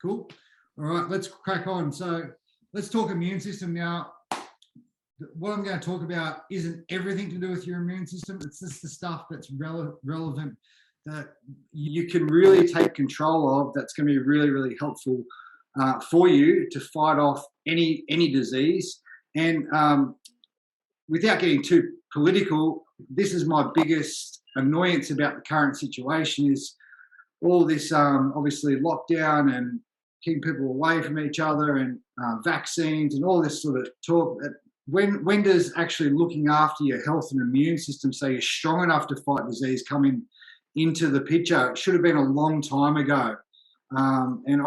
Cool. All right, let's crack on. So let's talk immune system now. What I'm going to talk about isn't everything to do with your immune system. It's just the stuff that's relevant that you can really take control of. That's going to be really, really helpful for you to fight off any disease. And without getting too political, this is my biggest annoyance about the current situation is all this obviously lockdown and keeping people away from each other and vaccines and all this sort of talk. When does actually looking after your health and immune system so you're strong enough to fight disease come into the picture? It should have been a long time ago. And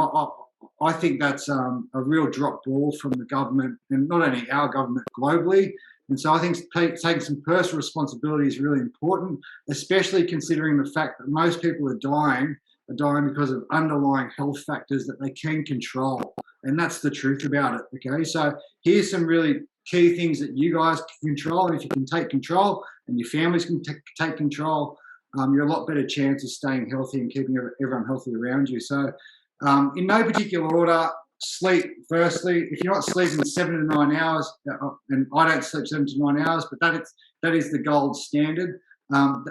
I think that's a real drop ball from the government, and not only our government, globally. And so I think taking some personal responsibility is really important, especially considering the fact that most people are dying because of underlying health factors that they can control. And that's the truth about it, okay? So here's some really key things that you guys can control. And if you can take control and your families can take control, you're a lot better chance of staying healthy and keeping everyone healthy around you. So in no particular order, sleep firstly. If you're not sleeping 7 to 9 hours, and I don't sleep 7 to 9 hours, but that is the gold standard.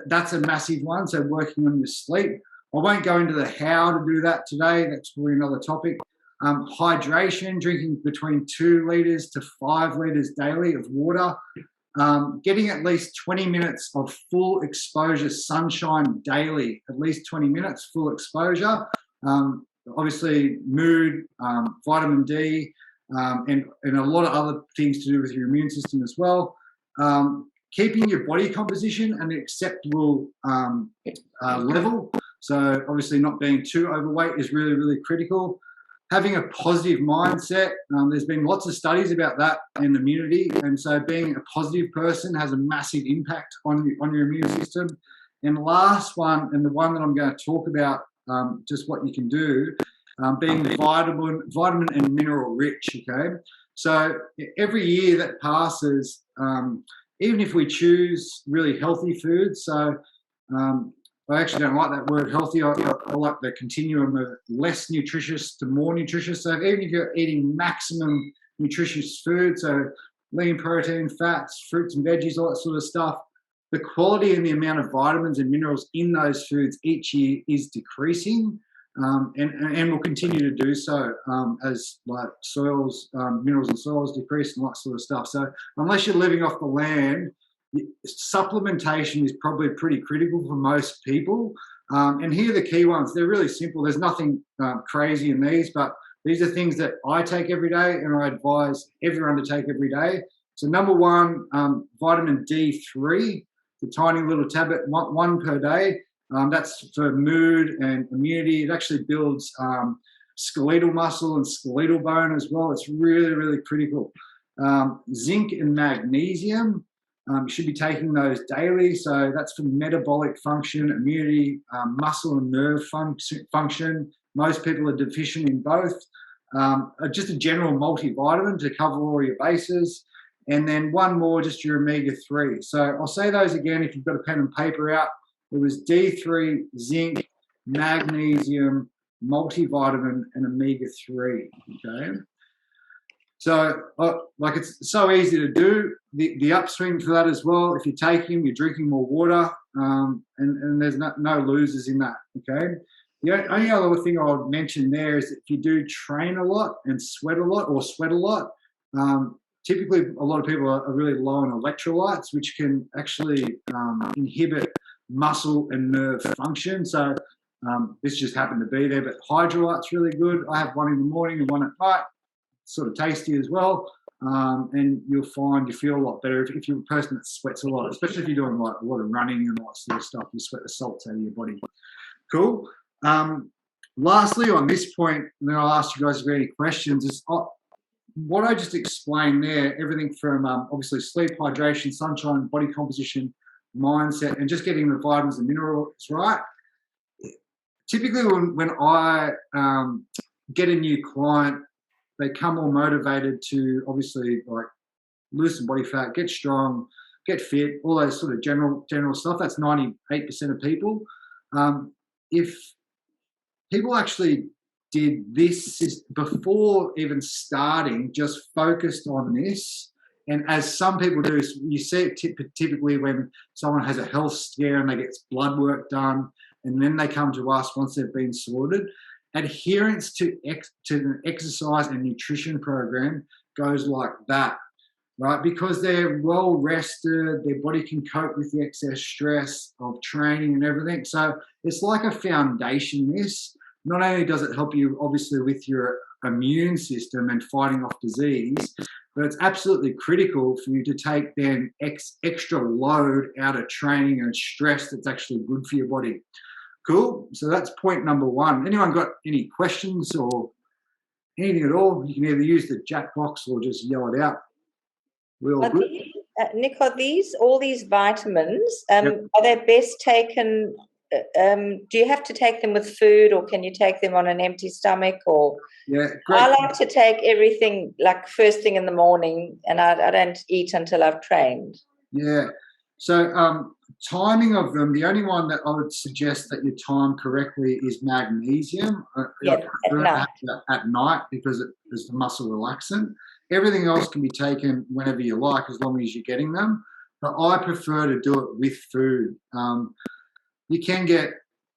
That's a massive one. So working on your sleep. I won't go into the how to do that today. That's probably another topic. Hydration, drinking between 2 litres to 5 litres daily of water. Getting at least 20 minutes of full exposure sunshine daily, at least 20 minutes full exposure. Obviously mood, vitamin D, and a lot of other things to do with your immune system as well. Keeping your body composition at an acceptable level. So obviously not being too overweight is really, really critical. Having a positive mindset. There's been lots of studies about that and immunity. And so being a positive person has a massive impact on your immune system. And last one, and the one that I'm going to talk about, just what you can do, being vitamin and mineral rich, okay? So every year that passes, even if we choose really healthy foods, so I actually don't like that word healthy. I like the continuum of less nutritious to more nutritious. So even if you're eating maximum nutritious food, so lean protein, fats, fruits and veggies, all that sort of stuff, the quality and the amount of vitamins and minerals in those foods each year is decreasing, and will continue to do so as like soils, minerals and soils decrease and all that sort of stuff. So unless you're living off the land, supplementation is probably pretty critical for most people. And here are the key ones. They're really simple. There's nothing crazy in these, but these are things that I take every day and I advise everyone to take every day. So number one, vitamin D3, the tiny little tablet, one per day. That's for mood and immunity. It actually builds skeletal muscle and skeletal bone as well. It's really, really critical. Zinc and magnesium. You should be taking those daily. So that's for metabolic function, immunity, muscle and nerve function. Most people are deficient in both. Just a general multivitamin to cover all your bases. And then one more, just your omega-3. So I'll say those again if you've got a pen and paper out. It was D3, zinc, magnesium, multivitamin, and omega-3, okay? So, like, it's so easy to do. The upswing for that as well, if you take them, you're drinking more water, and there's no losers in that, okay? The only other thing I would mention there is that if you do train a lot and sweat a lot, typically a lot of people are really low on electrolytes, which can actually inhibit muscle and nerve function. So this just happened to be there, but hydrolyte's really good. I have one in the morning and one at night. Sort of tasty as well, and you'll find you feel a lot better if you're a person that sweats a lot, especially if you're doing like a lot of running and all that sort of stuff. You sweat the salts out of your body. Cool. Lastly, on this point, and then I'll ask you guys if you have any questions, is what I just explained there, everything from obviously sleep, hydration, sunshine, body composition, mindset, and just getting the vitamins and minerals right. Typically when I get a new client, they come all motivated to obviously like lose some body fat, get strong, get fit, all those sort of general stuff. That's 98% of people. If people actually did this before even starting, just focused on this. And as some people do, you see it typically when someone has a health scare and they get blood work done, and then they come to us once they've been sorted. Adherence to an exercise and nutrition program goes like that, right? Because they're well rested, their body can cope with the excess stress of training and everything. So it's like a foundation, this. Not only does it help you obviously with your immune system and fighting off disease, but it's absolutely critical for you to take then extra load out of training and stress that's actually good for your body. Cool. So that's point number one. Anyone got any questions or anything at all? You can either use the chat box or just yell it out. We're all good. Nick, are all these vitamins, Yep. are they best taken, do you have to take them with food, or can you take them on an empty stomach? Or Yeah, great. I like to take everything like first thing in the morning, and I don't eat until I've trained. Yeah. So timing of them, the only one that I would suggest that you time correctly is magnesium. Yeah, at night because it is the muscle relaxant. Everything else can be taken whenever you like as long as you're getting them. But I prefer to do it with food. You can get,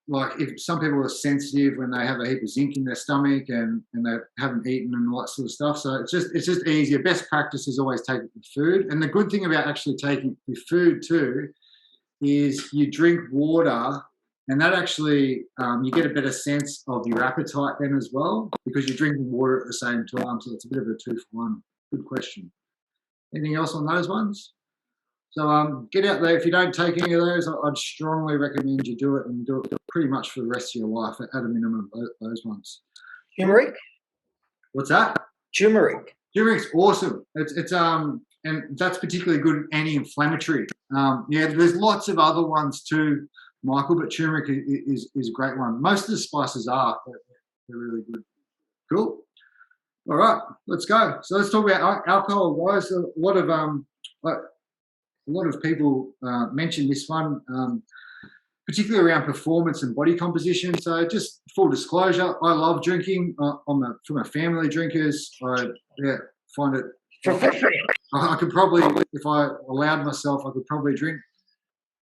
like, if some people are sensitive when they have a heap of zinc in their stomach and they haven't eaten and all that sort of stuff. So it's just easier. Best practice is always take it with food. And the good thing about actually taking it with food too is you drink water, and that actually you get a better sense of your appetite then as well, because you're drinking water at the same time. So it's a bit of a 2-for-1. Good question. Anything else on those ones? So get out there. If you don't take any of those, I'd strongly recommend you do it, and do it pretty much for the rest of your life at a minimum, those ones. Turmeric? What's that? Turmeric. Turmeric's awesome. It's and that's particularly good anti-inflammatory. Yeah, there's lots of other ones too, Michael, but turmeric is a great one. Most of the spices are. They're really good. Cool. All right, let's go. So let's talk about alcohol. Guys, a lot of people mention this one, particularly around performance and body composition. So just full disclosure, I love drinking. From a family of drinkers. I find it. I could probably, if I allowed myself, I could probably drink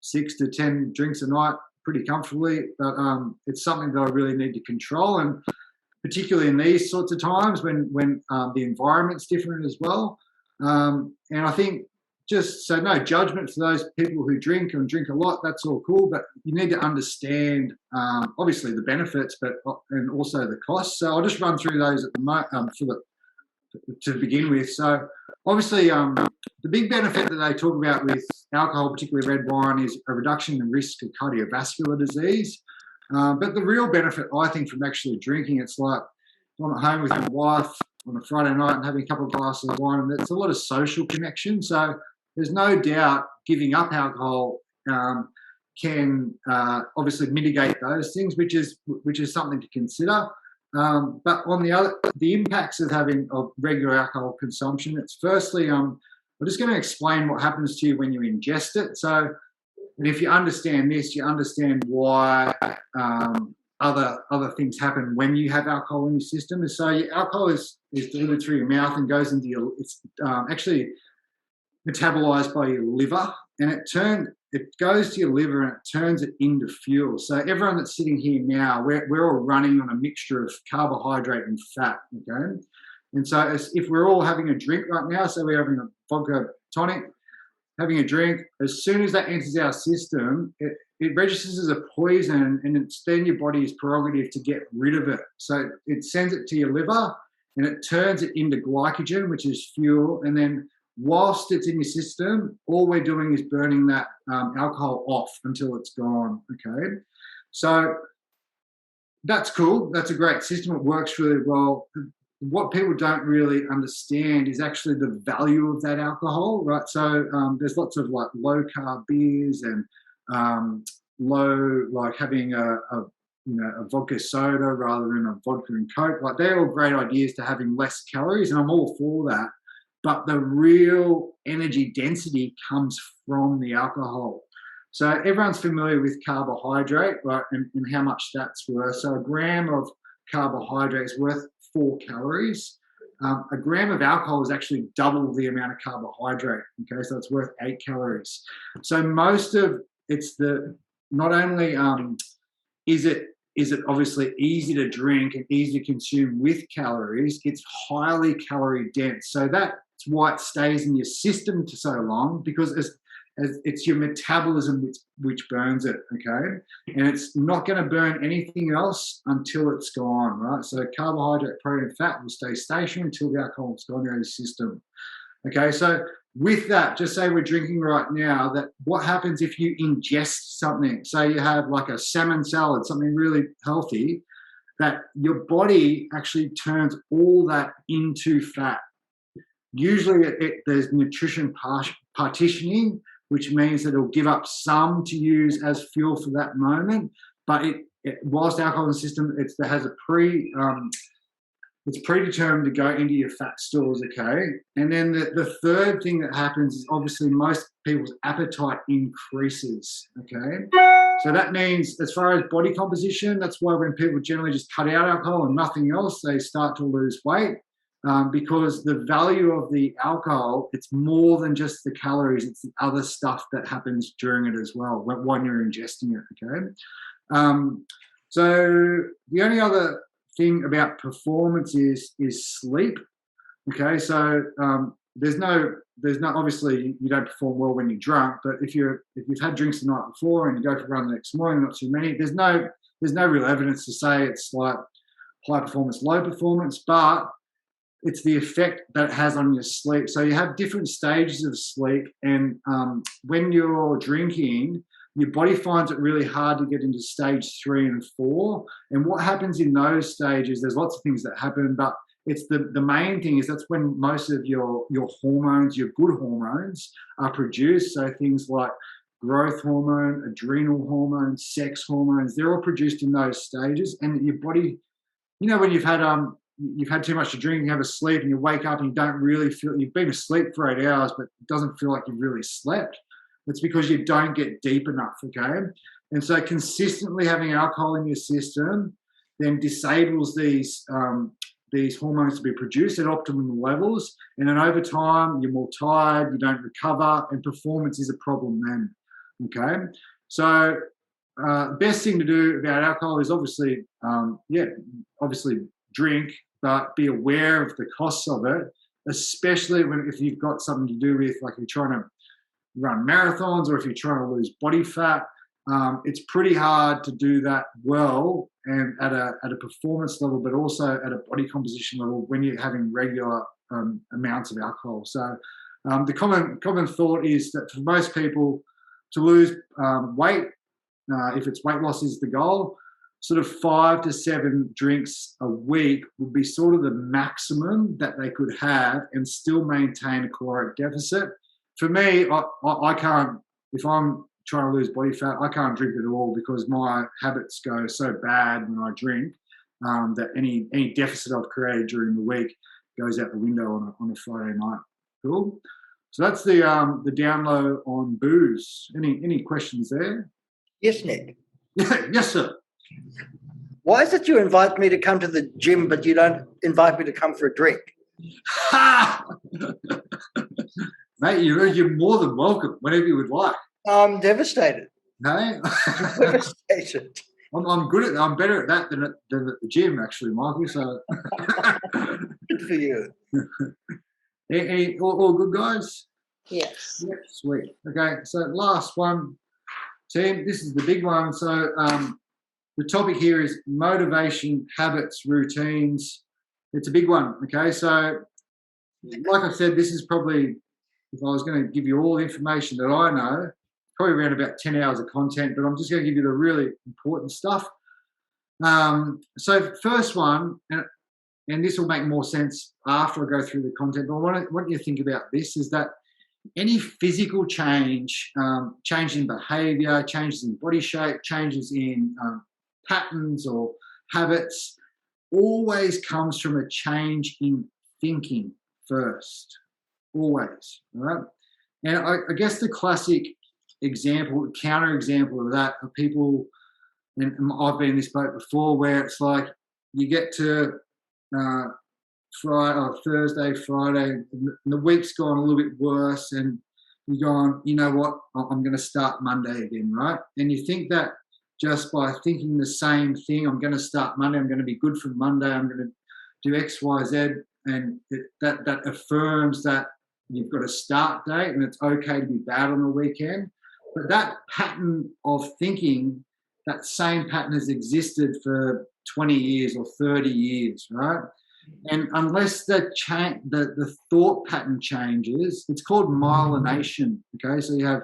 6 to 10 drinks a night pretty comfortably. But it's something that I really need to control, and particularly in these sorts of times when the environment's different as well. And I think, just so no judgment for those people who drink and drink a lot, that's all cool, but you need to understand obviously the benefits, and also the costs. So I'll just run through those at the moment to begin with. So obviously the big benefit that they talk about with alcohol, particularly red wine, is a reduction in risk of cardiovascular disease. But the real benefit, I think, from actually drinking, it's like I'm at home with my wife on a Friday night and having a couple of glasses of wine, and it's a lot of social connection. So there's no doubt giving up alcohol can obviously mitigate those things, which is something to consider. But on the impacts of regular alcohol consumption, it's firstly, I'm just going to explain what happens to you when you ingest it. So, and if you understand this, you understand why other things happen when you have alcohol in your system. And so your alcohol is delivered through your mouth and goes into it's actually metabolized by your liver, and it goes to your liver and it turns it into fuel. So everyone that's sitting here now, we're all running on a mixture of carbohydrate and fat, okay? And so if we're all having a drink right now, so we're having a vodka tonic, having a drink, as soon as that enters our system, it registers as a poison, and it's then your body's prerogative to get rid of it. So it sends it to your liver and it turns it into glycogen, which is fuel, and then whilst it's in your system, all we're doing is burning that alcohol off until it's gone, okay? So that's cool. That's a great system. It works really well. What people don't really understand is actually the value of that alcohol, right? So there's lots of like low carb beers and like having a vodka soda rather than a vodka and Coke. Like they're all great ideas to having less calories, and I'm all for that. But the real energy density comes from the alcohol. So everyone's familiar with carbohydrate, right, and how much that's worth. So a gram of carbohydrate is worth 4 calories. A gram of alcohol is actually double the amount of carbohydrate. Okay, so it's worth 8 calories. So most of it's not only is it obviously easy to drink and easy to consume with calories, it's highly calorie dense. So that's why it stays in your system for so long, because as it's your metabolism which burns it, okay? And it's not going to burn anything else until it's gone, right? So carbohydrate, protein, fat will stay stationary until the alcohol's gone out of your system. Okay, so with that, just say we're drinking right now, that what happens if you ingest something? Say you have like a salmon salad, something really healthy, that your body actually turns all that into fat. Usually there's nutrition partitioning, which means that it'll give up some to use as fuel for that moment. But whilst alcohol in the system, it has it's predetermined to go into your fat stores, okay? And then the third thing that happens is obviously most people's appetite increases, okay? So that means as far as body composition, that's why when people generally just cut out alcohol and nothing else, they start to lose weight. Because the value of the alcohol, it's more than just the calories, it's the other stuff that happens during it as well when you're ingesting it, okay? So the only other thing about performance is sleep, okay? So there's no obviously you don't perform well when you're drunk, but if you've had drinks the night before and you go for a run the next morning, not too many, there's no real evidence to say it's like high performance, low performance, but it's the effect that it has on your sleep. So you have different stages of sleep, and when you're drinking, your body finds it really hard to get into stage 3 and 4. And what happens in those stages, there's lots of things that happen, but it's the main thing is that's when most of your hormones, your good hormones, are produced. So things like growth hormone, adrenal hormone, sex hormones, they're all produced in those stages. And your body, you know, when you've had too much to drink, you have a sleep and you wake up and you don't really feel, you've been asleep for 8 hours, but it doesn't feel like you've really slept. It's because you don't get deep enough, okay? And so consistently having alcohol in your system then disables these hormones to be produced at optimum levels. And then over time, you're more tired, you don't recover, and performance is a problem then, okay? So the best thing to do about alcohol is obviously drink, but be aware of the costs of it, especially if you've got something to do with, like, you're trying to run marathons or if you're trying to lose body fat. It's pretty hard to do that well and at a performance level, but also at a body composition level when you're having regular amounts of alcohol. So the common thought is that for most people, to lose weight, if it's weight loss is the goal, sort of 5 to 7 drinks a week would be sort of the maximum that they could have and still maintain a caloric deficit. For me, I can't, if I'm trying to lose body fat, I can't drink at all because my habits go so bad when I drink that any deficit I've created during the week goes out the window on a Friday night. Cool. So that's the down low on booze. Any questions there? Yes, Nick. Yes, sir. Why is it you invite me to come to the gym, but you don't invite me to come for a drink? Mate, you're more than welcome whenever you would like. I'm devastated. Hey? Devastated. I'm good at that. I'm better at that than at the gym, actually, Michael. So Good for you. All good, guys? Yes. Yep, sweet. Okay, so last one, team. This is the big one. So the topic here is motivation, habits, routines. It's a big one. Okay, so like I said, this is probably, if I was going to give you all the information that I know, probably around about 10 hours of content, but I'm just going to give you the really important stuff. So first one, and this will make more sense after I go through the content, but I want you to think about this, is that any physical change, change in behavior, changes in body shape, changes in patterns or habits, always comes from a change in thinking first. Always, all right? And I guess the classic example, counter example of that are people, and I've been in this boat before, where it's like you get to Friday or Thursday, Friday, and the week's gone a little bit worse, and you're going, you know what, I'm going to start Monday again, right? And you think that just by thinking the same thing, I'm going to start Monday, I'm going to be good for Monday, I'm going to do X, Y, Z, and that affirms that you've got a start date and it's okay to be bad on the weekend. But that pattern of thinking, that same pattern has existed for 20 years or 30 years, right? And unless the thought pattern changes, it's called myelination, okay? So you have,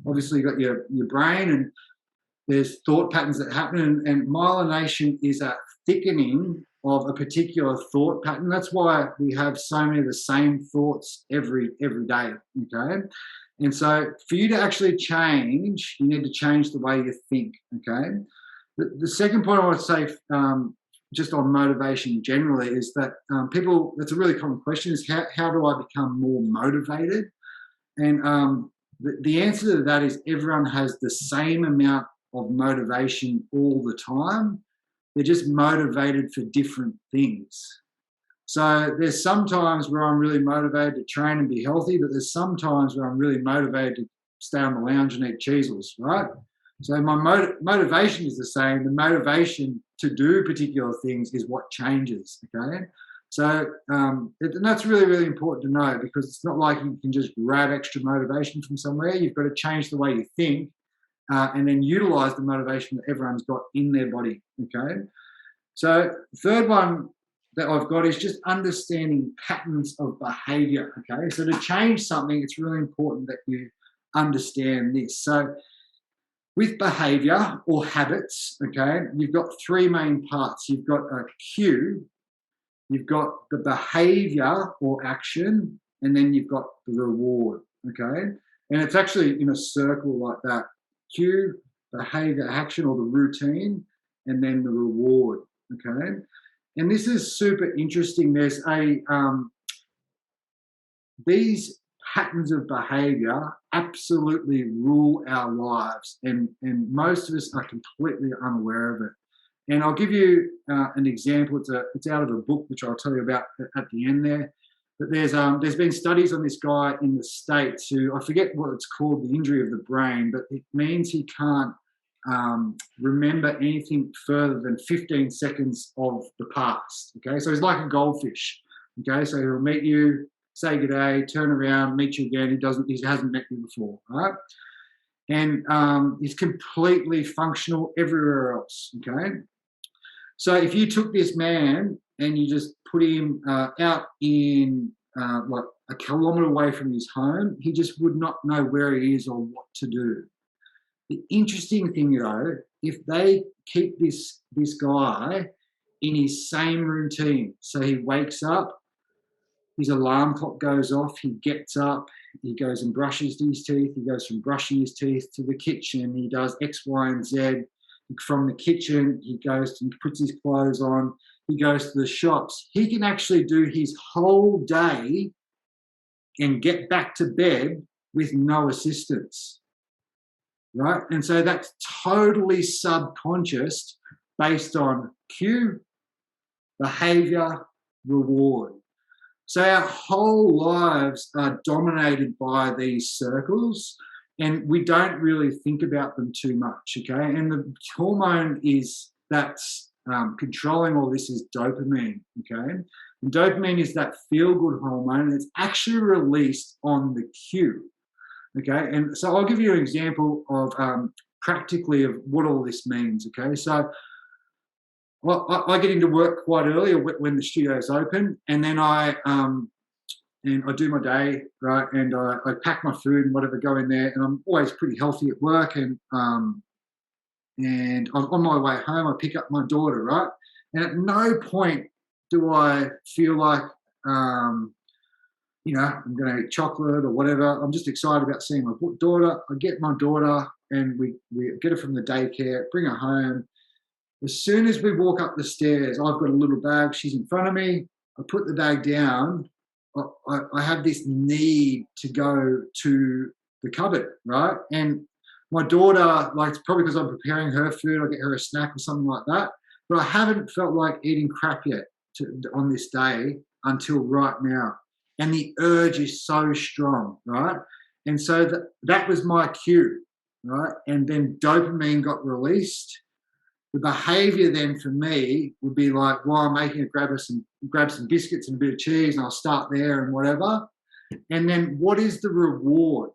obviously, got your brain, and there's thought patterns that happen, and myelination is a thickening of a particular thought pattern. That's why we have so many of the same thoughts every day, okay? And so for you to actually change, you need to change the way you think, okay? The second point I want to say, just on motivation generally, is that people, that's a really common question, is how do I become more motivated? And the answer to that is everyone has the same amount of motivation all the time. They're just motivated for different things. So there's some times where I'm really motivated to train and be healthy, but there's some times where I'm really motivated to stay on the lounge and eat Cheezels, right? So my motivation is the same. The motivation to do particular things is what changes, okay? So and that's really, really important to know, because it's not like you can just grab extra motivation from somewhere. You've got to change the way you think and then utilize the motivation that everyone's got in their body, okay? So third one that I've got is just understanding patterns of behavior, okay? So to change something, it's really important that you understand this. So with behavior or habits, okay, you've got three main parts. You've got a cue, you've got the behavior or action, and then you've got the reward, okay? And it's actually in a circle like that. Cue, behavior, action, or the routine, and then the reward, okay? And this is super interesting. There's these patterns of behavior absolutely rule our lives, and most of us are completely unaware of it. And I'll give you an example. It's out of a book, which I'll tell you about at the end there. But there's been studies on this guy in the States who, I forget what it's called, the injury of the brain, but it means he can't remember anything further than 15 seconds of the past, okay? So he's like a goldfish, okay? So he'll meet you, say good day, turn around, meet you again. He hasn't met you before, right? And he's completely functional everywhere else, okay? So if you took this man and you just put him out in like a kilometre away from his home, he just would not know where he is or what to do. The interesting thing, though, if they keep this guy in his same routine, so he wakes up, his alarm clock goes off, he gets up, he goes and brushes his teeth, he goes from brushing his teeth to the kitchen, he does X, Y, and Z. From the kitchen, he goes and puts his clothes on, he goes to the shops. He can actually do his whole day and get back to bed with no assistance, right? And so that's totally subconscious, based on cue, behavior, reward. So our whole lives are dominated by these circles, and we don't really think about them too much, okay? And the hormone that's controlling all this is dopamine, okay? And dopamine is that feel-good hormone, and it's actually released on the cue, okay? And so I'll give you an example of practically of what all this means, okay? So I get into work quite early when the studio's open, and then I do my day, right? And I pack my food and whatever, go in there, and I'm always pretty healthy at work. And I'm on my way home, I pick up my daughter, right? And at no point do I feel like, I'm going to eat chocolate or whatever. I'm just excited about seeing my daughter. I get my daughter, and we get her from the daycare, bring her home. As soon as we walk up the stairs, I've got a little bag. She's in front of me. I put the bag down. I have this need to go to the cupboard, right? And my daughter, like, it's probably because I'm preparing her food, I get her a snack or something like that. but I haven't felt like eating crap yet on this day until right now. And the urge is so strong, right? And so that was my cue, right? And then dopamine got released. The behavior then for me would be like, while I'm making it, grab some biscuits and a bit of cheese, and I'll start there and whatever. And then what is the reward?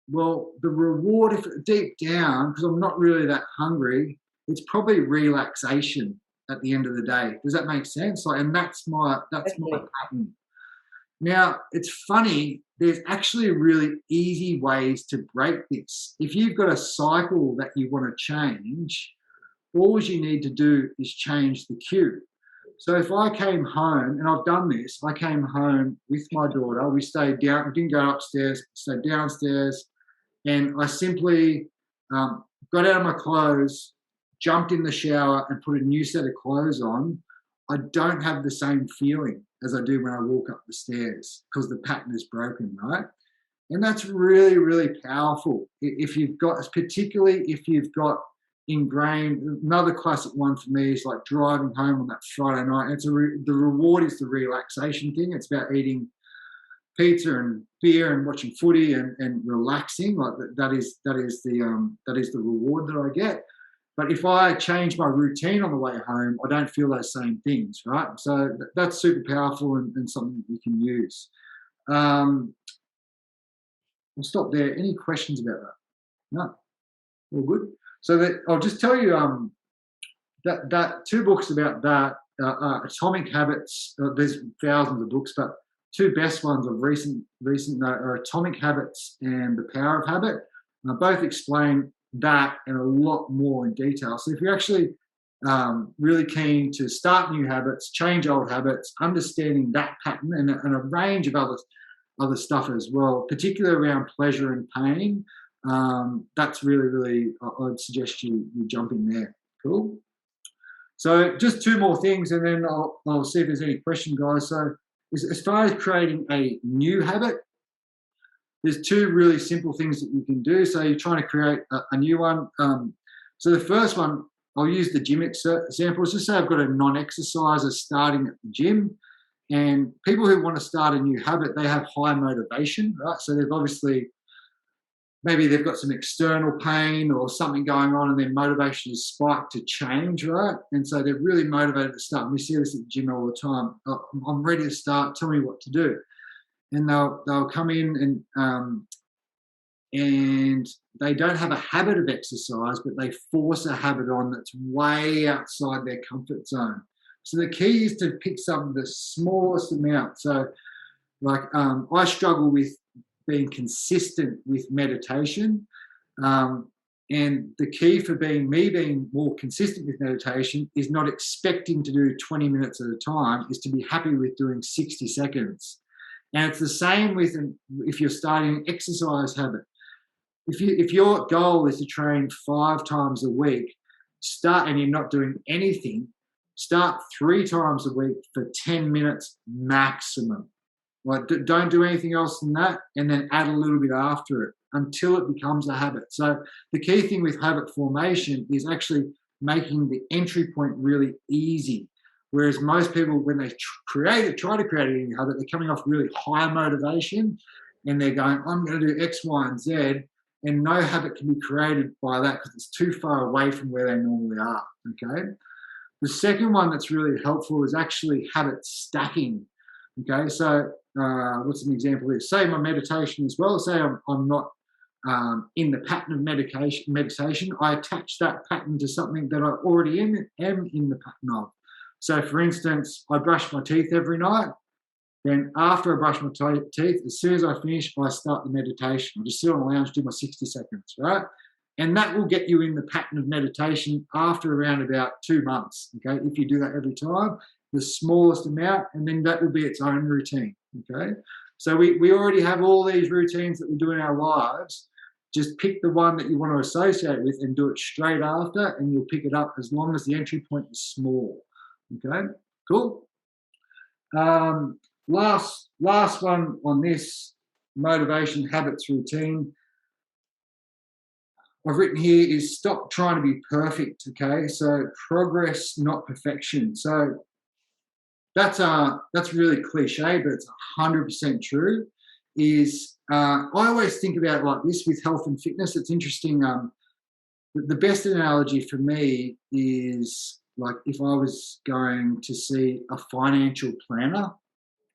Well, the reward, if deep down, because I'm not really that hungry, it's probably relaxation at the end of the day. Does that make sense? Like, and that's my pattern. Now, it's funny, there's actually really easy ways to break this. If you've got a cycle that you want to change, all you need to do is change the cue. So if I came home, and I've done this, I came home with my daughter, we stayed down, we didn't go upstairs, stayed downstairs, and I simply got out of my clothes, jumped in the shower and put a new set of clothes on. I don't have the same feeling as I do when I walk up the stairs because the pattern is broken, right? And that's really, really powerful. If you've got, particularly if you've got ingrained, another classic one for me is like driving home on that Friday night. It's the reward is the relaxation thing. It's about eating pizza and beer and watching footy and relaxing. Like that is the reward that I get. But if I change my routine on the way home, I don't feel those same things, right? So that's super powerful and something that you can use. I'll stop there. Any questions about that? No, all good. So I'll just tell you that 2 books about that, Atomic Habits. There's thousands of books, but 2 best ones of recent are Atomic Habits and The Power of Habit. Both explain that and a lot more in detail. So if you're actually really keen to start new habits, change old habits, understanding that pattern and a range of other stuff as well, particularly around pleasure and pain, that's really, really, I'd suggest you jump in there. Cool. So just 2 more things, and then I'll see if there's any question, guys. So as far as creating a new habit, there's 2 really simple things that you can do. So you're trying to create a new one. So the first one, I'll use the gym example. Just say I've got a non-exerciser starting at the gym, and people who want to start a new habit, they have high motivation, right? So they've obviously, maybe they've got some external pain or something going on and their motivation is spiked to change, right? And so they're really motivated to start. And we see this at the gym all the time. I'm ready to start. Tell me what to do. And they'll come in and they don't have a habit of exercise, but they force a habit on that's way outside their comfort zone. So the key is to pick some of the smallest amount. So like I struggle with being consistent with meditation. And the key for being more consistent with meditation is not expecting to do 20 minutes at a time, is to be happy with doing 60 seconds. And it's the same with if you're starting an exercise habit. If your goal is to train 5 times a week, and you're not doing anything, start 3 times a week for 10 minutes maximum. Like, don't do anything else than that, and then add a little bit after it until it becomes a habit. So the key thing with habit formation is actually making the entry point really easy. Whereas most people, when they try to create a new habit, they're coming off really high motivation and they're going, I'm going to do X, Y, and Z. And no habit can be created by that because it's too far away from where they normally are, okay? The second one that's really helpful is actually habit stacking, okay? So what's an example here? Say my meditation as well. Say I'm not in the pattern of meditation. I attach that pattern to something that I already am in the pattern of. So for instance, I brush my teeth every night. Then after I brush my teeth, as soon as I finish, I start the meditation. I just sit on the lounge, do my 60 seconds, right? And that will get you in the pattern of meditation after around about 2 months, okay? If you do that every time, the smallest amount, and then that will be its own routine, okay? So we already have all these routines that we do in our lives. Just pick the one that you want to associate with and do it straight after, and you'll pick it up as long as the entry point is small, okay? Cool. Last one on this, motivation, habits, routine. I've written here is stop trying to be perfect. Okay, so progress, not perfection. So that's really cliche, but it's 100% true. I always think about it like this with health and fitness. It's interesting. The best analogy for me is like if I was going to see a financial planner,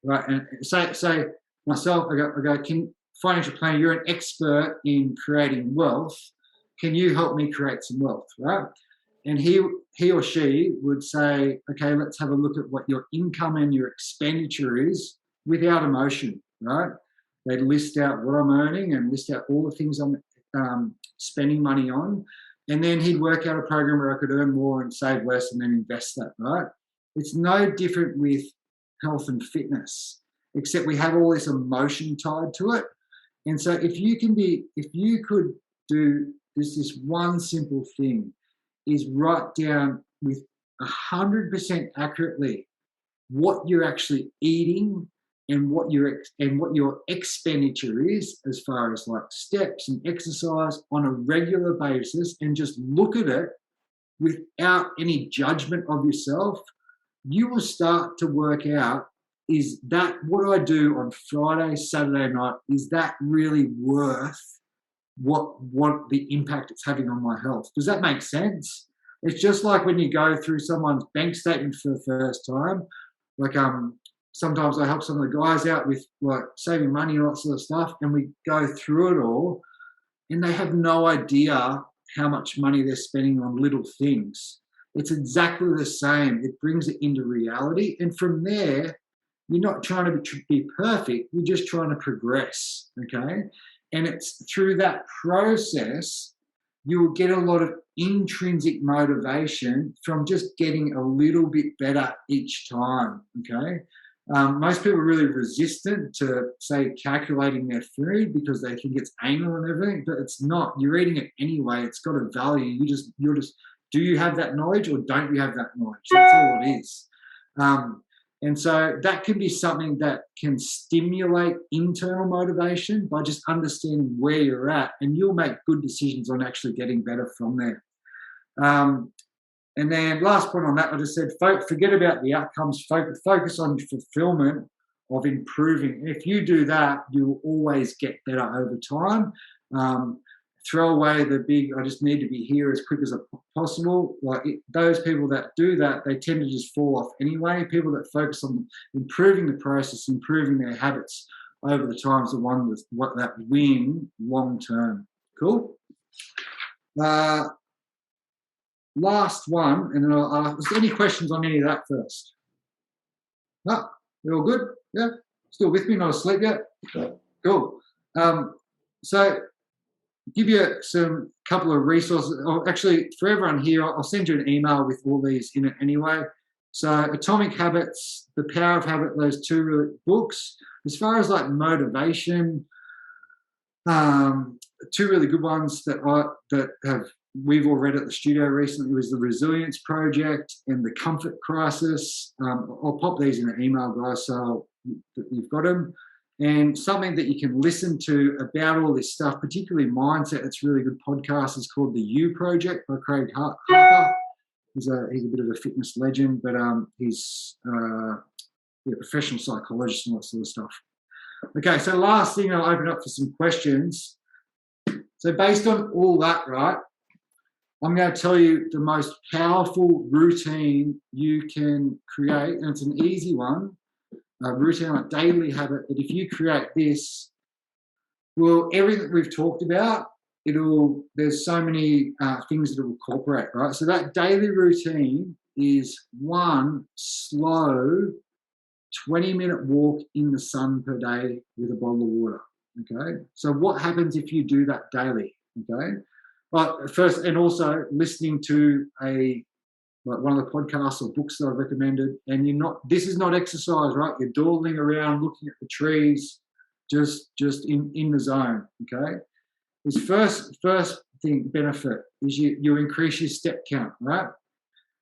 right? And say myself, I go, financial planner, you're an expert in creating wealth. Can you help me create some wealth, right? And he or she would say, okay, let's have a look at what your income and your expenditure is without emotion, right? They'd list out what I'm earning and list out all the things I'm spending money on. And then he'd work out a program where I could earn more and save less and then invest that, right? It's no different with health and fitness, except we have all this emotion tied to it. And so if you could do this one simple thing, is write down with 100% accurately what you're actually eating and what your expenditure is as far as like steps and exercise on a regular basis, and just look at it without any judgment of yourself, you will start to work out, is that what I do on Friday, Saturday night, is that really worth what the impact it's having on my health? Does that make sense? It's just like when you go through someone's bank statement for the first time. Like sometimes I help some of the guys out with like saving money and all that sort of stuff, and we go through it all, and they have no idea how much money they're spending on little things. It's exactly the same. It brings it into reality, and from there, you're not trying to be perfect. You're just trying to progress, okay? And it's through that process, you will get a lot of intrinsic motivation from just getting a little bit better each time, okay? Most people are really resistant to, say, calculating their food because they think it's anal and everything, but it's not. You're eating it anyway. It's got a value. You're just, do you have that knowledge or don't you have that knowledge? That's all it is. And so that can be something that can stimulate internal motivation by just understanding where you're at, and you'll make good decisions on actually getting better from there. And then last point on that, I just said, forget about the outcomes, focus on fulfillment of improving. If you do that, you will always get better over time. Throw away the big, I just need to be here as quick as possible. Those people that do that, they tend to just fall off anyway. People that focus on improving the process, improving their habits over the time is the one that win long term. Cool? Last one, and then I'll ask, is there any questions on any of that first? No? You're all good? Yeah? Still with me? Not asleep yet? Cool. So give you some couple of resources. Actually, for everyone here, I'll send you an email with all these in it anyway. So Atomic Habits, The Power of Habit, those two really books. As far as like motivation, two really good ones that we've all read at the studio recently was The Resilience Project and The Comfort Crisis. I'll pop these in an email, guys, so that you've got them. And something that you can listen to about all this stuff, particularly mindset, it's a really good podcast, is called The You Project by Craig Harper. He's a bit of a fitness legend, but he's a professional psychologist and that sort of stuff. Okay, so last thing, I'll open up for some questions. So based on all that, right, I'm going to tell you the most powerful routine you can create, and it's an easy one. A routine, a daily habit, that if you create this, well, everything we've talked about, there's so many things that it will incorporate, right? So that daily routine is one slow 20-minute walk in the sun per day with a bottle of water, okay? So what happens if you do that daily, okay? First, and also listening to one of the podcasts or books that I've recommended, and this is not exercise, right? You're dawdling around, looking at the trees, just in the zone, okay? This first thing, benefit, is you increase your step count, right?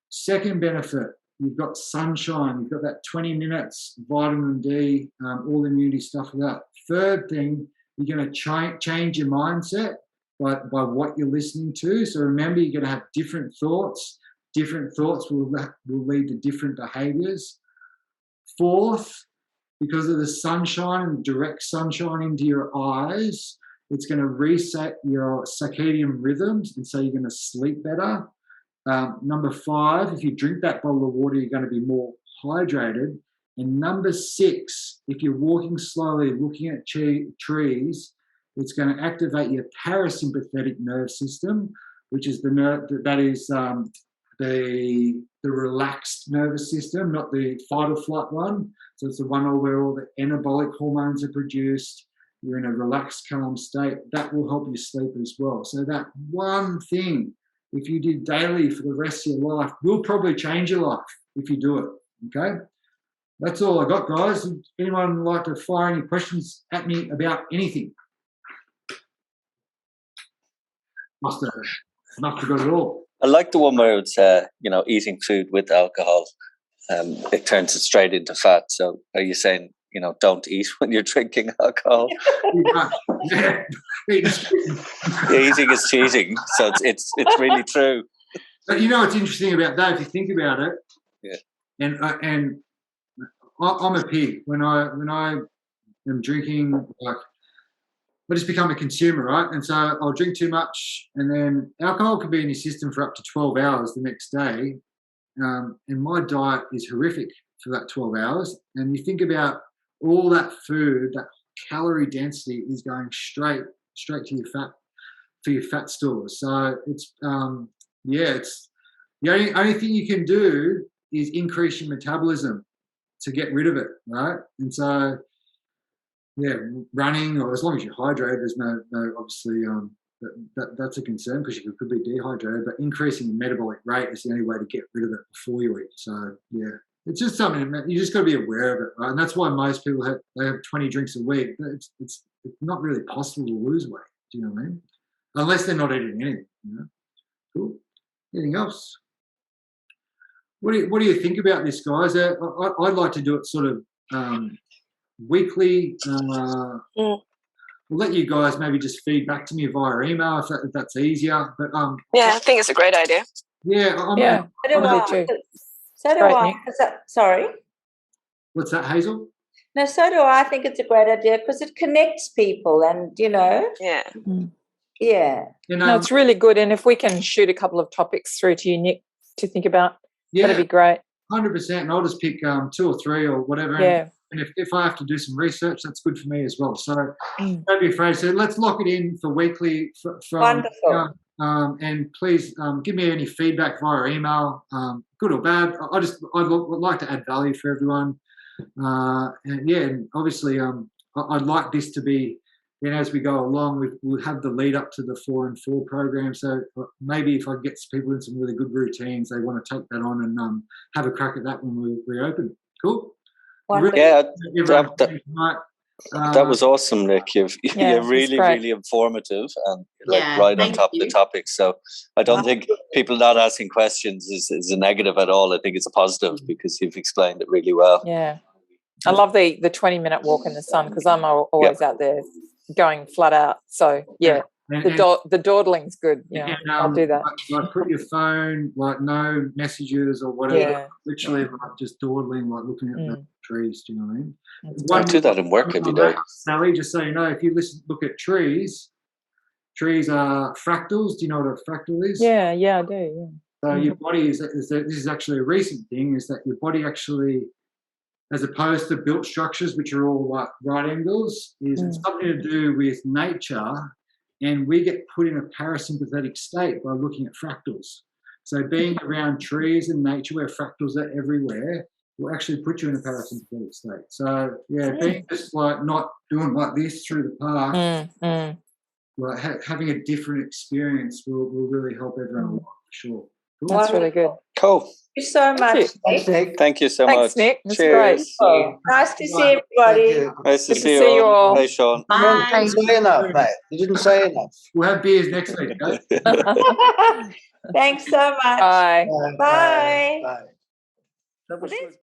Second benefit, you've got sunshine, you've got that 20 minutes, vitamin D, all the immunity stuff like that. Third thing, you're going to change your mindset, by what you're listening to. So remember, you're going to have different thoughts. Different thoughts will lead to different behaviors. Fourth, because of the sunshine and direct sunshine into your eyes, it's going to reset your circadian rhythms, and so you're going to sleep better. Number 5, if you drink that bottle of water, you're going to be more hydrated. And number 6, if you're walking slowly, looking at trees, it's going to activate your parasympathetic nerve system, which is the nerve that is the relaxed nervous system, not the fight or flight one. So it's the one where all the anabolic hormones are produced. You're in a relaxed, calm state. That will help you sleep as well. So that one thing, if you do daily for the rest of your life, will probably change your life if you do it. Okay? That's all I got, guys. Would anyone like to fire any questions at me about anything? Must have got it all. I like the one where it's, eating food with alcohol. It turns it straight into fat. So are you saying, don't eat when you're drinking alcohol? Yeah. Eating is cheating. So it's really true. But what's interesting about that, if you think about it, yeah. And I'm a pig. When I am drinking, I just become a consumer, right? And so I'll drink too much, and then alcohol could be in your system for up to 12 hours the next day. And my diet is horrific for that 12 hours. And you think about all that food, that calorie density is going straight to your fat stores. So it's it's the only thing you can do is increase your metabolism to get rid of it, right? And so running, or as long as you're hydrated, there's no obviously that's a concern because you could be dehydrated, but increasing the metabolic rate is the only way to get rid of it before you eat. So it's just something you just got to be aware of it, right? And that's why most people have 20 drinks a week. It's not really possible to lose weight. Do you know what I mean? Unless they're not eating anything. Cool. Anything else? What do you think about this, guys? I'd like to do it sort of weekly. We'll let you guys maybe just feed back to me via email if that's easier. But I think it's a great idea. So do I. Sorry. What's that, Hazel? No, so do I. I think it's a great idea because it connects people, and No, it's really good. And if we can shoot a couple of topics through to you, Nick, to think about, that'd be great. 100%. And I'll just pick 2 or 3 or whatever. Yeah. And if I have to do some research, that's good for me as well. So don't be afraid. So let's lock it in for weekly. Wonderful. And please give me any feedback via email, good or bad. I'd like to add value for everyone. And obviously I'd like this to be, then as we go along, we'll have the lead up to the 4 and 4 program. So maybe if I get people in some really good routines, they want to take that on and have a crack at that when we reopen. Cool. Wonderful. That was awesome, Nick. You're really, really informative and right on top of the topic. So I don't think people not asking questions is a negative at all. I think it's a positive because you've explained it really well. Yeah. I love the 20-minute walk in the sun because I'm always out there going flat out. So, the dawdling's good. I'll do that. Like put your phone, no messages or whatever, literally just dawdling, looking at the trees. Do you know what I mean? I do that in work every day. Sally, just so you know, if you look at trees are fractals. Do you know what a fractal is? Yeah, I do. Yeah. So your body this is actually a recent thing, is that your body actually, as opposed to built structures, which are all right angles, it's something to do with nature. And we get put in a parasympathetic state by looking at fractals. So being around trees and nature where fractals are everywhere will actually put you in a parasympathetic state. So, being just not doing like this through the park, having a different experience will really help everyone a lot, for sure. Cool. That's really good. Cool. Thank you so much, Nick. Thank you so Thanks, much. Nick. That's Cheers. great. Nice to see everybody. Nice to Good see you all. Hey, Sean. You didn't say enough, mate. You didn't say enough. We'll have beers next week, okay? Thanks so much. Bye. Bye. Bye. Bye.